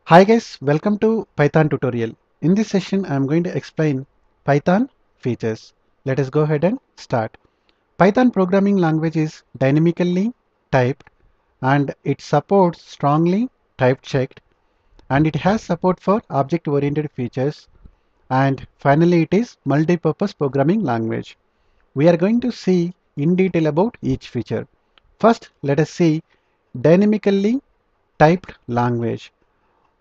Hi guys, welcome to Python tutorial. In this session, I am going to explain Python features. Let us go ahead and start. Python programming language is dynamically typed and it supports strongly type checked and it has support for object-oriented features and finally it is multi-purpose programming language. We are going to see in detail about each feature. First, let us see dynamically typed language.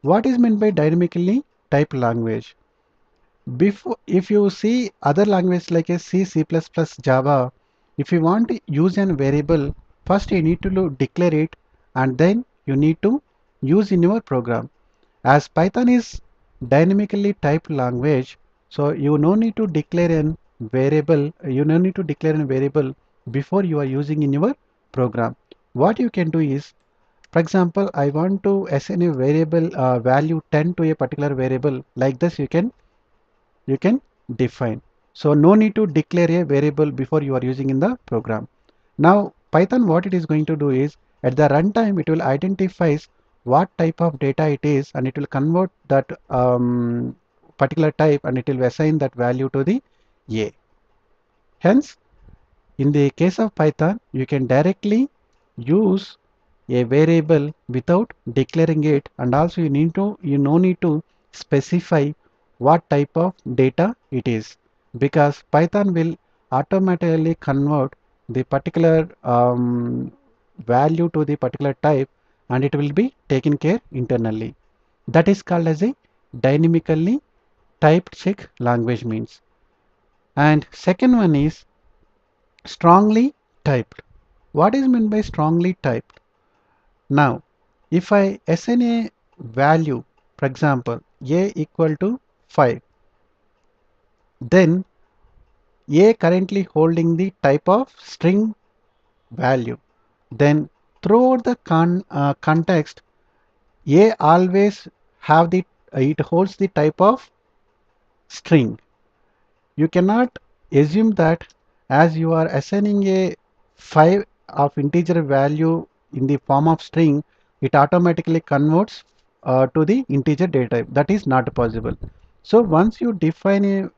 What is meant by dynamically typed language? Before, if you see other languages like a C, C++, Java, if you want to use a variable, first you need to declare it and then you need to use in your program. As Python is dynamically typed language, so you no need to declare a variable, you no need to declare a variable before you are using in your program. What you can do is, for example, I want to assign a variable value 10 to a particular variable. Like this, you can define. So no need to declare a variable before you are using in the program. Now Python, what it is going to do is at the runtime it will identify what type of data it is and it will convert that particular type and it will assign that value to the A. Hence, in the case of Python, you can directly use a variable without declaring it, and also you no need to specify what type of data it is, because Python will automatically convert the particular value to the particular type and it will be taken care internally. That is called as a dynamically typed check language means. And second one is strongly typed. What is meant by strongly typed? Now, if I assign a value, for example, a equal to 5, then a currently holding the type of string value. Then throughout the context, a always have the it holds the type of string. You cannot assume that as you are assigning a 5 of integer value in the form of string, it automatically converts to the integer data type. That is not possible. So once you define a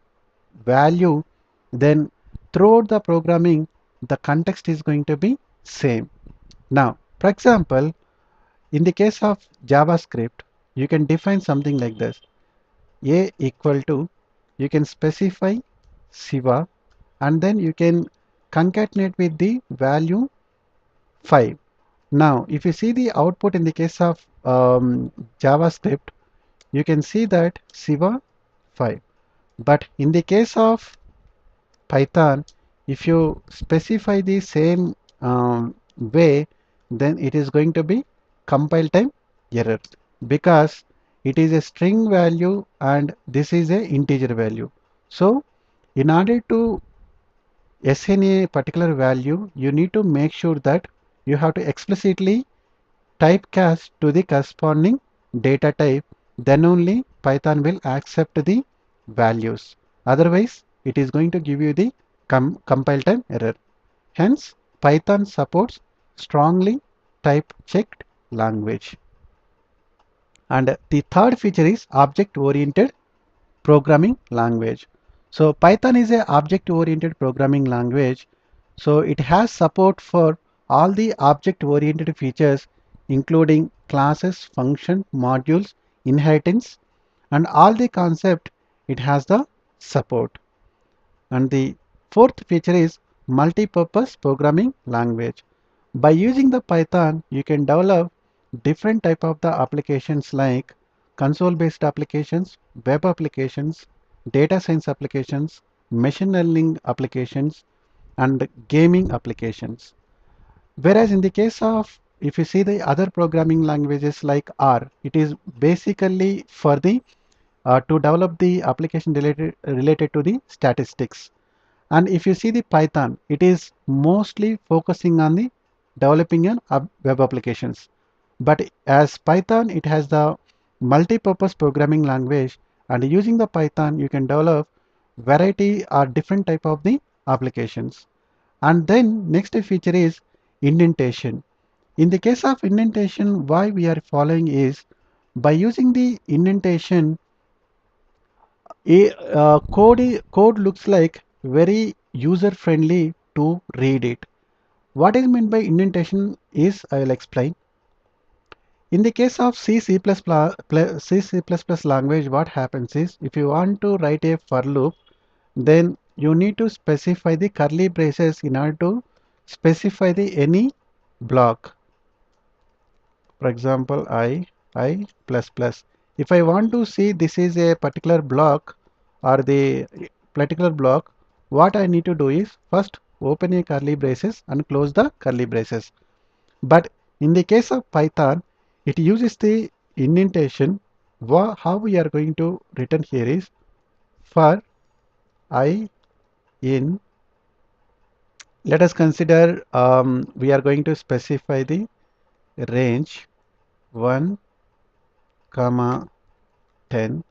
value, then throughout the programming, the context is going to be same. Now, for example, in the case of JavaScript, you can define something like this. A equal to, you can specify Siva and then you can concatenate with the value 5. Now, if you see the output in the case of JavaScript, you can see that Siva 5. But in the case of Python, if you specify the same way, then it is going to be compile time error because it is a string value and this is a integer value. So in order to assign a particular value, you need to make sure that you have to explicitly typecast to the corresponding data type, then only Python will accept the values. Otherwise, it is going to give you the compile time error. Hence, Python supports strongly type checked language. And the third feature is object-oriented programming language. So Python is a object-oriented programming language. So it has support for all the object-oriented features, including classes, function, modules, inheritance, and all the concept it has the support. And the fourth feature is multi-purpose programming language. By using the Python, you can develop different type of the applications like console-based applications, web applications, data science applications, machine learning applications, and gaming applications. Whereas in the case of, if you see the other programming languages like R, it is basically for the to develop the application related to the statistics. And if you see the Python, it is mostly focusing on the developing an web applications. But as Python, it has the multi-purpose programming language, and using the Python, you can develop variety or different type of the applications. And then next feature is indentation. In the case of indentation, why we are following is By using the indentation, code looks like very user friendly to read it. What is meant by indentation is I will explain. In the case of C++ language, what happens is if you want to write a for loop, then you need to specify the curly braces in order to specify the any block. For example, I plus plus. If I want to see this is a particular block or the particular block, what I need to do is first open a curly braces and close the curly braces. But in the case of Python, it uses the indentation. How we are going to written here is for I in, let us consider we are going to specify the range 1 comma 10,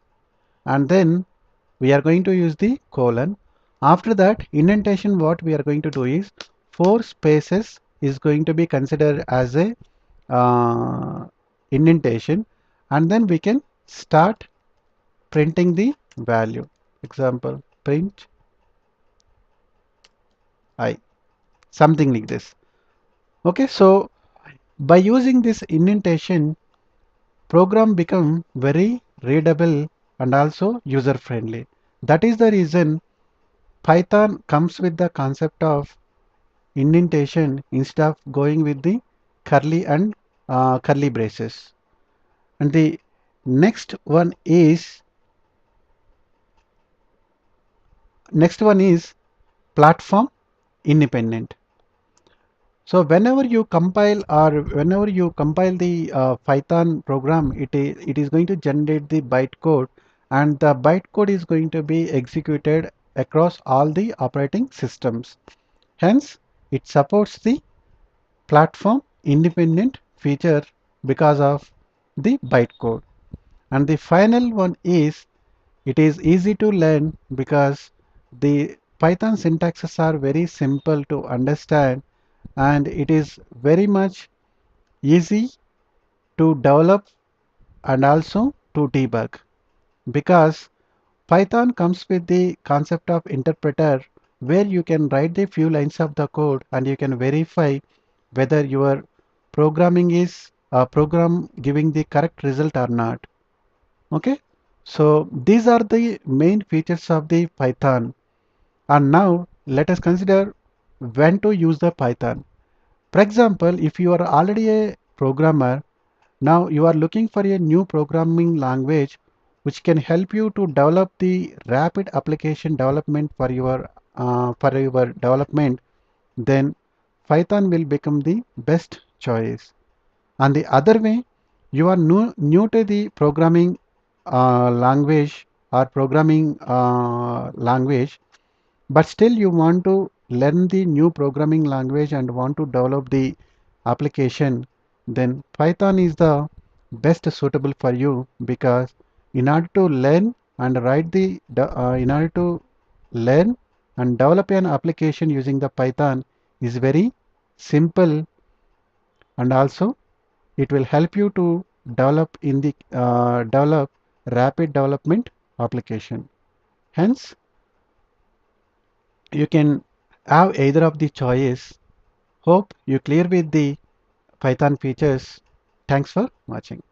and then we are going to use the colon. After that indentation, what we are going to do is 4 spaces is going to be considered as a indentation, and then we can start printing the value. Example, print I, something like this. Okay, so by using this indentation, program become very readable and also user friendly. That is the reason Python comes with the concept of indentation instead of going with the curly and curly braces. And the next one is platform independent. So whenever you compile the Python program, it is going to generate the bytecode, and the bytecode is going to be executed across all the operating systems. Hence, it supports the platform independent feature because of the bytecode. And the final one is it is easy to learn because the Python syntaxes are very simple to understand, and it is very much easy to develop and also to debug, because Python comes with the concept of interpreter, where you can write the few lines of the code and you can verify whether your programming is a program giving the correct result or not. Okay, so these are the main features of the Python. And now let us consider when to use the Python. For example, if you are already a programmer, now you are looking for a new programming language which can help you to develop the rapid application development for your development, then Python will become the best choice. On the other way, you are new to the programming language or programming language, but still you want to learn the new programming language and want to develop the application, then Python is the best suitable for you, because in order to learn and in order to learn and develop an application using the Python is very simple, and also it will help you to develop rapid development application. Hence, you can have either of the choice. Hope you clear with the Python features. Thanks for watching.